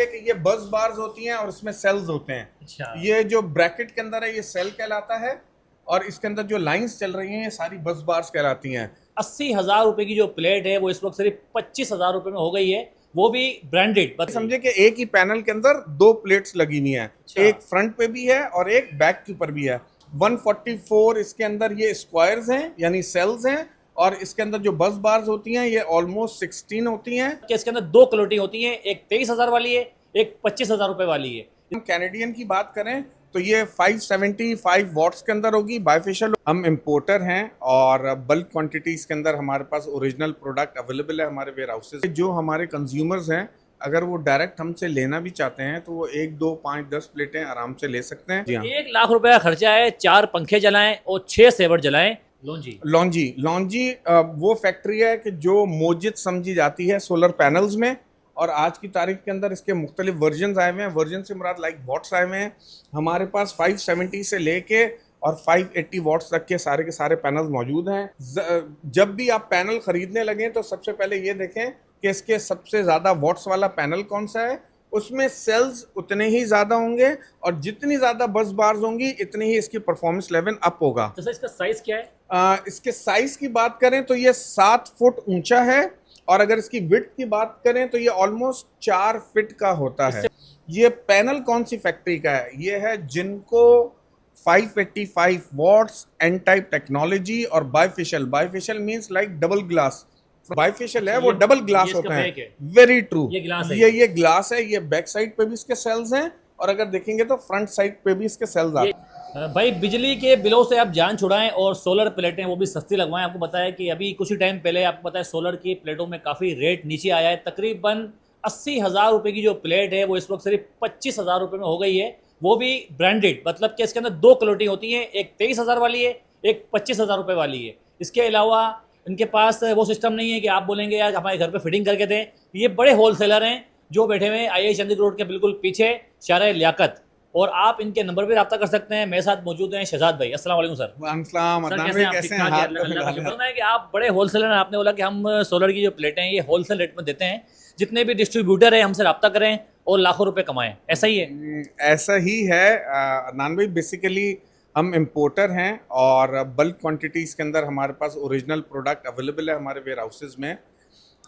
कि ये बस बार्स होती हैं और इसमें सेल्स होते हैं। अच्छा। ये जो ब्रैकेट के अंदर है ये सेल कहलाता है, और इसके अंदर जो लाइंस चल रही हैं ये सारी बस बार्स कहलाती हैं। 80,000 रुपए की जो प्लेट है वो इस वक्त सिर्फ 25,000 रुपए में हो गई है, वो भी ब्रांडेड। बस समझे कि एक ही पैनल के अंदर दो प्लेट्स लगी हुई हैं, अच्छा। एक फ्रंट पे भी है और एक बैक के ऊपर भी है। 144 इसके अंदर ये स्क्वायर्स हैं यानी सेल्स हैं, और इसके अंदर जो बस बार्स होती हैं ये ऑलमोस्ट 16 होती हैं। कि इसके अंदर दो क्वालिटी होती हैं, एक 23,000 वाली है, एक 25,000 रुपए वाली है। हम कैनेडियन की बात करें तो ये 575 वॉट्स के अंदर होगी, बायफेशियल। हम इंपोर्टर हैं और बल्क क्वांटिटीज के अंदर हमारे पास ओरिजिनल प्रोडक्ट अवेलेबल है हमारे वेयर हाउसेज। जो हमारे कंज्यूमर्स हैं अगर वो डायरेक्ट हमसे लेना भी चाहते हैं तो वो 1, 2, 5, 10 प्लेटें आराम से ले सकते हैं। जी हाँ। 1 लाख रुपए का खर्चा है, 4 पंखे जलाएं और 6 सेवर जलाएं। लॉन्जी लॉन्जी वो फैक्ट्री है कि जो मोजिद समझी जाती है सोलर पैनल्स में, और आज की तारीख के अंदर इसके मुख्तलिफ वर्जन आए हुए हैं। वर्जन से मुराद लाइक वॉट्स आए हुए हैं हमारे पास। 570 से लेके और 580 वॉट्स तक के सारे पैनल मौजूद हैं। जब भी आप पैनल खरीदने लगें तो सबसे पहले ये देखें कि इसके सबसे ज़्यादा वॉट्स वाला पैनल कौन सा है, उसमें सेल्स उतने ही ज़्यादा होंगे, और जितनी ज़्यादा बस बार्स होंगी इतनी ही इसकी परफॉर्मेंस लेवल अप होगा। तो सर इसका साइज क्या है? इसके साइज़ की बात करें तो ये 7 फुट ऊंचा है, और अगर इसकी विड्थ की बात करें तो ये ऑलमोस्ट 4 फीट का होता है। ये पैनल कौन सी फैक्ट्री का है? ये है जिनको 585 वॉट्स एन टाइप टेक्नोलॉजी और bifacial means like double glass. Bifacial है वो डबल ग्लास होता है। Very true. ये ग्लास है। ये ग्लास है। ये बैक साइड पे भी इसके सेल्स हैं, और अगर देखेंगे तो फ्रंट साइड पे भी इसके सेल्स आते हैं। भाई बिजली के बिलों से आप जान छुड़ाएं और सोलर प्लेटें वो भी सस्ती लगवाएं। आपको बताया कि अभी कुछ ही टाइम पहले आपको पता है सोलर की प्लेटों में काफ़ी रेट नीचे आया है। तकरीबन 80,000 रुपए की जो प्लेट है वो इस वक्त सिर्फ 25,000 रुपए में हो गई है, वो भी ब्रांडेड। मतलब कि इसके अंदर दो क्वालिटी होती हैं, एक 23,000 वाली है, एक 25,000 रुपए वाली है। इसके अलावा इनके पास वो सिस्टम नहीं है कि आप बोलेंगे यार हमारे घर पे फिटिंग करके दें। ये बड़े होलसेलर हैं जो बैठे हुए हैं आई चंद्र रोड के बिल्कुल पीछे शारा लियाकत, और आप इनके नंबर पे रब्ता कर सकते हैं। मेरे साथ मौजूद हैं शहजाद भाई। अस्सलाम वालेकुम सर। कैसे हैं? शुक्र है कि आप बड़े होलसेलर हैं। आपने बोला कि हम सोलर की जो प्लेटें हैं ये होलसेल रेट में देते हैं, जितने भी डिस्ट्रीब्यूटर हैं हमसे रब्ता करें और लाखों रुपए कमाएं। ऐसा ही है? ऐसा ही है अदनान भाई। बेसिकली हम इंपोर्टर हैं और बल्क क्वांटिटीज़ के अंदर हमारे पास ओरिजिनल प्रोडक्ट अवेलेबल है हमारे वेयर हाउसेज में।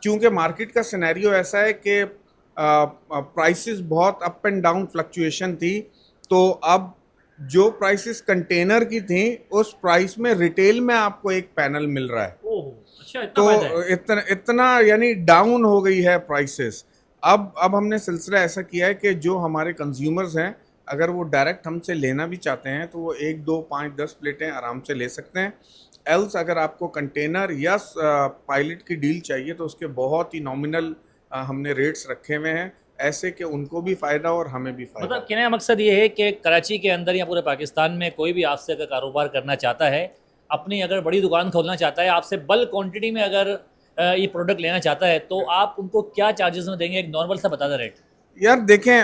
क्योंकि मार्केट का सिनेरियो ऐसा है कि प्राइसेस बहुत अप एंड डाउन फ्लक्चुएशन थी, तो अब जो प्राइसेस कंटेनर की थी उस प्राइस में रिटेल में आपको एक पैनल मिल रहा है। ओह अच्छा, इतना तो फायदा है। इतना यानी डाउन हो गई है प्राइसेस। अब हमने सिलसिला ऐसा किया है कि जो हमारे कंज्यूमर्स हैं अगर वो डायरेक्ट हमसे लेना भी चाहते हैं तो वो 1, 2, 5, 10 प्लेटें आराम से ले सकते हैं। एल्स अगर आपको कंटेनर या पायलट की डील चाहिए तो उसके बहुत ही नॉमिनल हमने रेट्स रखे हुए हैं, ऐसे कि उनको भी फ़ायदा और हमें भी फ़ायदा। मतलब कहने का मकसद ये है कि कराची के अंदर या पूरे पाकिस्तान में कोई भी आपसे अगर कारोबार करना चाहता है, अपनी अगर बड़ी दुकान खोलना चाहता है, आपसे बल्क क्वांटिटी में अगर ये प्रोडक्ट लेना चाहता है तो आप उनको क्या चार्जेस में देंगे? एक नॉर्मल सा बता दें रेट। यार देखें,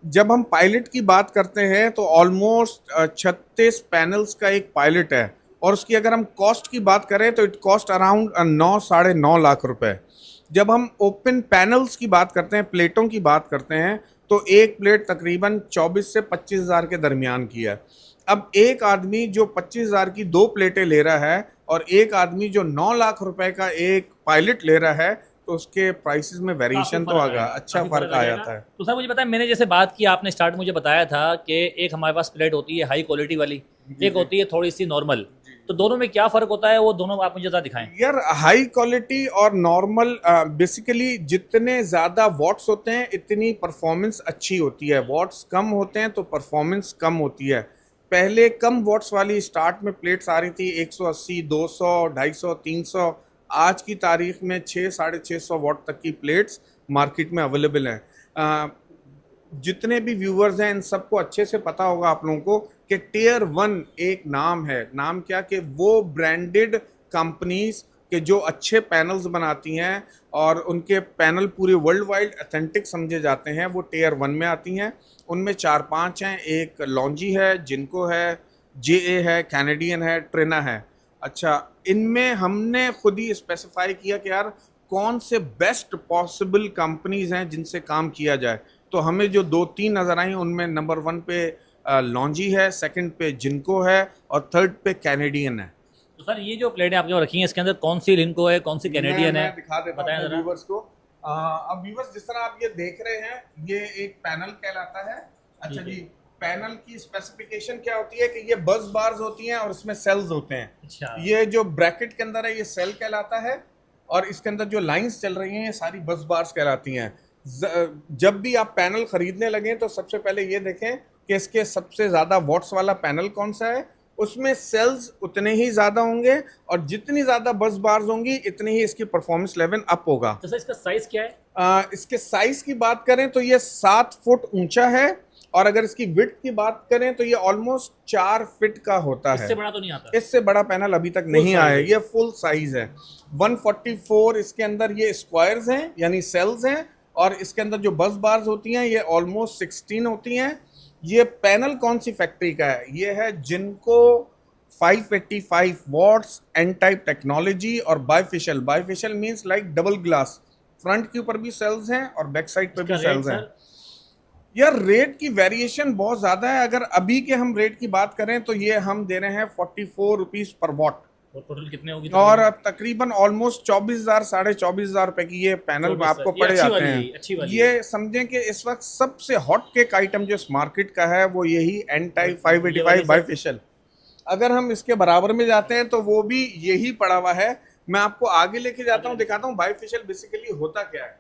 जब हम पायलट की बात करते हैं तो ऑलमोस्ट 36 पैनल्स का एक पायलट है, और उसकी अगर हम कॉस्ट की बात करें तो इट कॉस्ट अराउंड 9, 9.5 लाख रुपए। जब हम ओपन पैनल्स की बात करते हैं, प्लेटों की बात करते हैं, तो एक प्लेट तकरीबन 24 से 25,000 के दरमियान की है। अब एक आदमी जो 25,000 की 2 प्लेटें ले रहा है और एक आदमी जो 9 लाख रुपए का एक पायलट ले रहा है, तो उसके प्राइसेस में वेरिएशन तो आएगा, अच्छा फ़र्क आ जाता है। तो सर मुझे पता है, मैंने जैसे बात की, आपने स्टार्ट मुझे बताया था कि एक हमारे पास प्लेट होती है हाई क्वालिटी वाली, एक होती है थोड़ी सी नॉर्मल, तो दोनों में क्या फ़र्क होता है वो दोनों आप मुझे ज़रा दिखाएं। यार हाई क्वालिटी और नॉर्मल बेसिकली जितने ज़्यादा वॉट्स होते हैं इतनी परफॉर्मेंस अच्छी होती है, वॉट्स कम होते हैं तो परफॉर्मेंस कम होती है। पहले कम वॉट्स वाली स्टार्ट में प्लेट्स आ रही थी 180, 200, 250, 300। आज की तारीख में 600, 650 वॉट तक की प्लेट्स मार्केट में अवेलेबल हैं। जितने भी व्यूवर्स हैं इन सबको अच्छे से पता होगा आप लोगों को कि टियर 1 एक नाम है। नाम क्या कि वो ब्रांडेड कंपनीज के जो अच्छे पैनल्स बनाती हैं और उनके पैनल पूरे वर्ल्ड वाइड ऑथेंटिक समझे जाते हैं, वो टियर 1 में आती हैं। उनमें 4-5 हैं। एक लॉन्जी है, जिनको है, जेए है, कैनेडियन है, ट्रेना है। अच्छा, इनमें हमने खुद ही स्पेसिफाई किया कि यार कौन से बेस्ट पॉसिबल कंपनीज हैं जिनसे काम किया जाए। तो हमें जो 2-3 नज़र आई उनमें नंबर 1 पे लॉन्जी है, सेकंड पे जिनको है और थर्ड पे कैनेडियन है। तो सर ये जो प्लेटें आपके पास रखी हैं इसके अंदर कौन सी लिनको है, कौन सी कैनेडियन है, मैं दिखा देता बताएं हूँ जरा। व्यूवर्स को। अब व्यूवर्स जिस तरह आप ये देख रहे हैं, ये एक पैनल कहलाता है। अच्छा जी, पैनल की स्पेसिफिकेशन क्या होती है कि ये बस बार्स होती हैं और इसमें सेल्स होते हैं। अच्छा, ये जो ब्रैकेट के अंदर है ये सेल कहलाता है और इसके अंदर जो लाइंस चल रही हैं ये सारी बस बार्स कहलाती हैं। जब भी आप पैनल खरीदने लगे तो सबसे पहले ये देखें कि इसके सबसे ज़्यादा वॉट्स वाला पैनल कौन सा है, उसमें सेल्स उतने ही ज़्यादा होंगे और जितनी ज़्यादा बस बार्स होंगी इतनी ही इसकी परफॉर्मेंस लेवल अप होगा। तो सर इसका साइज क्या है? इसके साइज की बात करें तो ये 7 फुट ऊंचा है और अगर इसकी विड्थ की बात करें तो ये ऑलमोस्ट 4 फीट का होता है। इससे बड़ा तो नहीं आता? इससे बड़ा पैनल अभी तक नहीं आया है, size ये फुल साइज है। 144 इसके अंदर ये स्क्वायर्स हैं यानी सेल्स हैं और इसके अंदर जो बस बार्स होती हैं ये ऑलमोस्ट 16 होती हैं। ये पैनल कौन सी फैक्ट्री का है? ये है जिनको 585 वॉट्स एन टाइप टेक्नोलॉजी और bifacial. Bifacial means like double glass, front के ऊपर भी सेल्स हैं और बैक साइड पे भी इसका रेट सेल्स हैं। सर? यार रेट की वेरिएशन बहुत ज़्यादा है। अगर अभी के हम रेट की बात करें तो ये हम दे रहे हैं 44 रुपीज़ पर वॉट और टोटल कितने होगी? और तकरीबन ऑलमोस्ट 24,000 24,500 रुपए की ये पैनल 24,000 आपको ये पड़ अच्छी जाते वाली है, हैं। अच्छी वाली ये समझें कि इस वक्त सबसे हॉट केक आइटम जो इस मार्केट का है वो यही एन टाइप 585 बाइफेशियल। अगर हम इसके बराबर में जाते हैं तो वो भी यही पड़ा हुआ है। मैं आपको आगे लेके जाता हूँ, दिखाता हूँ बाइफेशियल बेसिकली होता क्या है।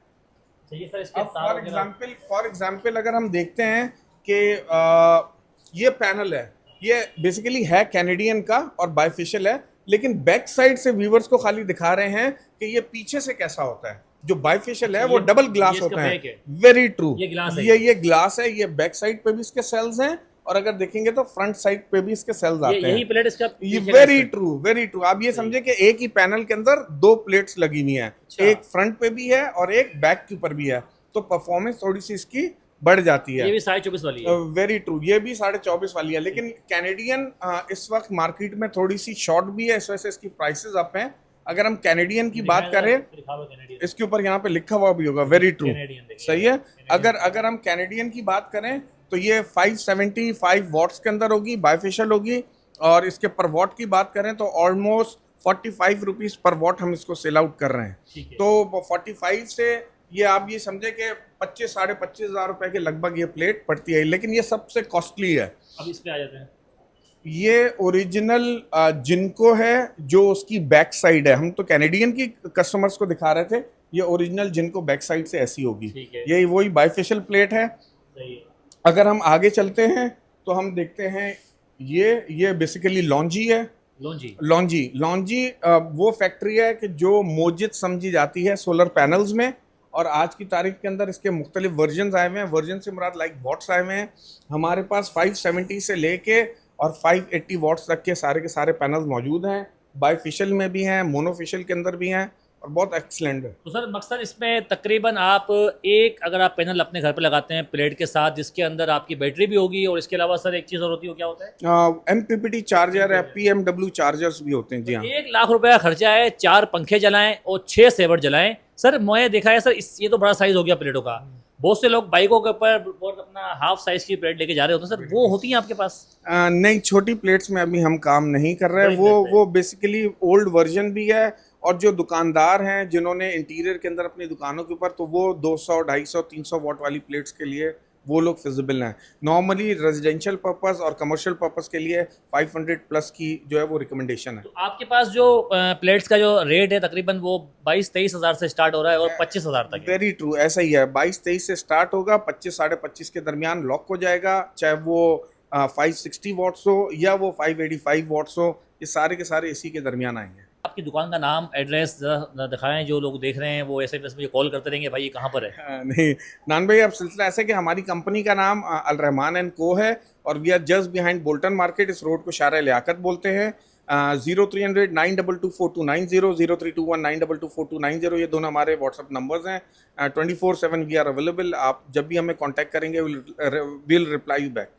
चाहिए सर इसके अब तार फॉर एग्जाम्पल अगर हम देखते हैं कि ये पैनल है, ये बेसिकली है कैनेडियन का और बाइफेशियल है, लेकिन बैक साइड से व्यूवर्स को खाली दिखा रहे हैं कि ये पीछे से कैसा होता है। जो बाइफेशियल है वो डबल ग्लास होता है। वेरी ट्रू, ये ग्लास है, ये ग्लास है। ये बैक साइड पे भी इसके सेल्स हैं और अगर देखेंगे तो फ्रंट साइड पे भी इसके सेल्स आते हैं। यही प्लेट इसका वेरी ट्रू, वेरी ट्रू। आप ये समझे कि एक ही पैनल के अंदर 2 प्लेट्स लगी हुई हैं, एक फ्रंट पे भी है और एक बैक के ऊपर भी है, तो परफॉर्मेंस थोड़ी सी इसकी बढ़ जाती है। ये भी 24.5 वाली है। वेरी ट्रू, ये भी 24.5 वाली है, लेकिन कैनेडियन इस वक्त मार्केट में थोड़ी सी शॉर्ट भी है, इस वजह से इसकी प्राइसेस अप हैं। अगर हम कैनेडियन की बात करें, इसके ऊपर यहाँ पे लिखा हुआ भी होगा, वेरी ट्रू, सही है। अगर हम कैनेडियन की बात करें तो ये 575 वॉट्स के अंदर होगी, बाइफेशियल होगी और इसके पर वॉट की बात करें तो ऑलमोस्ट 45 रुपीज पर वॉट हम इसको सेल आउट कर रहे हैं। तो 45 से ये आप ये समझे कि 25 साढ़े 25,000 रुपए के लगभग ये प्लेट पड़ती है, लेकिन ये सबसे कॉस्टली है। अब इस पे आ जाते हैं। ये ओरिजिनल जिनको है जो उसकी बैक साइड है, हम तो कैनेडियन की कस्टमर्स को दिखा रहे थे, ये ओरिजिनल जिनको बैक साइड से ऐसी होगी। यही वही बाइफेशियल प्लेट है। अगर हम आगे चलते हैं तो हम देखते हैं ये बेसिकली लॉन्जी है। लॉन्जी वो फैक्ट्री है कि जो मोजिद समझी जाती है सोलर पैनल्स में, और आज की तारीख के अंदर इसके मुख्तलिफ वर्जन आए हुए हैं। वर्जन से मुराद लाइक वॉट्स आए हुए हैं। हमारे पास 570 से लेके और 580 वॉट्स तक के सारे पैनल्स मौजूद हैं। बाइफेशियल में भी हैं, मोनोफेशियल के अंदर भी हैं और बहुत एक्सलेंट है। तो सर मकसद इसमें तकरीबन आप अगर आप पैनल अपने घर पे लगाते हैं प्लेट के साथ, जिसके अंदर आपकी बैटरी भी होगी और इसके अलावा सर एक चीज़ और होती है, क्या होता है? MPPT चार्जर है, PMW चार्जर्स भी होते हैं। जी हाँ, 1 लाख रुपए का खर्चा है, 4 पंखे जलाएं और 6 सेवर जलाएं। सर मैं देखा है सर ये तो बड़ा साइज हो गया प्लेटों का। बहुत से लोग बाइकों के ऊपर बहुत अपना हाफ साइज की प्लेट लेके जा रहे होते हैं, सर वो होती हैं आपके पास? नहीं, छोटी प्लेट्स में अभी हम काम नहीं कर रहे हैं। वो बेसिकली ओल्ड वर्जन भी है और जो दुकानदार हैं जिन्होंने इंटीरियर के अंदर अपनी दुकानों के ऊपर, तो वो 200, 250, 300 वॉट वाली प्लेट्स के लिए वो लोग फिजिबल हैं। नॉर्मली रेजिडेंशियल पर्पस और कमर्शियल पर्पस के लिए 500 प्लस की जो है वो रिकमेंडेशन है। तो आपके पास जो प्लेट्स का जो रेट है तकरीबन वो 22-23 हज़ार से स्टार्ट हो रहा है और 25,000 तक है। वेरी ट्रू, ऐसा ही है। 22-23 से स्टार्ट होगा, 25 साढ़े 25 के दरमियान लॉक हो जाएगा, चाहे वो 560 वॉट्स हो या वो 585 वॉट्स हो, ये सारे के सारे इसी के दरमियान आएंगे। आपकी दुकान का नाम, एड्रेस जरा दिखाएं, जो लोग देख रहे हैं वो ऐसे मुझे कॉल करते रहेंगे भाई ये कहाँ पर है। नहीं नान भाई, अब सिलसिला ऐसा कि हमारी कंपनी का नाम अल रहमान एंड को है और we are just behind Bolton market. इस रोड को शारा लियाकत बोलते हैं। 0300 922 4290, 0321 922 4290, ये दोनों हमारे व्हाट्सअप नंबर्स हैं। 24/7 वी आर अवेलेबल। आप जब भी हमें कॉन्टैक्ट करेंगे विल रिप्लाई यू बैक।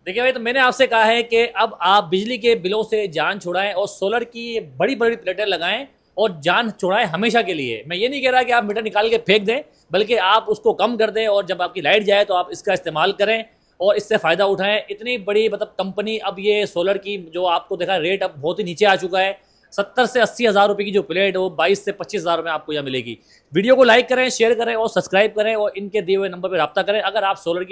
देखिए भाई, तो मैंने आपसे कहा है कि अब आप बिजली के बिलों से जान छुड़ाएं और सोलर की बड़ी बड़ी प्लेटें लगाएं और जान छुड़ाए हमेशा के लिए। मैं ये नहीं कह रहा कि आप मीटर निकाल के फेंक दें, बल्कि आप उसको कम कर दें और जब आपकी लाइट जाए तो आप इसका इस्तेमाल करें और इससे फ़ायदा उठाएं। इतनी बड़ी मतलब कंपनी, अब ये सोलर की जो आपको देखा रेट अब बहुत ही नीचे आ चुका है। 70 से 80 हज़ार रुपये की जो प्लेट है वो 22 से 25 हज़ार में आपको यहाँ मिलेगी। वीडियो को लाइक करें, शेयर करें और सब्सक्राइब करें और इनके दिए हुए नंबर पर रब्ता करें। अगर आप सोलर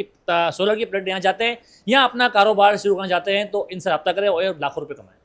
की प्लेट यहाँ चाहते हैं या अपना कारोबार शुरू करना चाहते हैं तो इनसे रब्ता करें और लाखों रुपये कमाएं।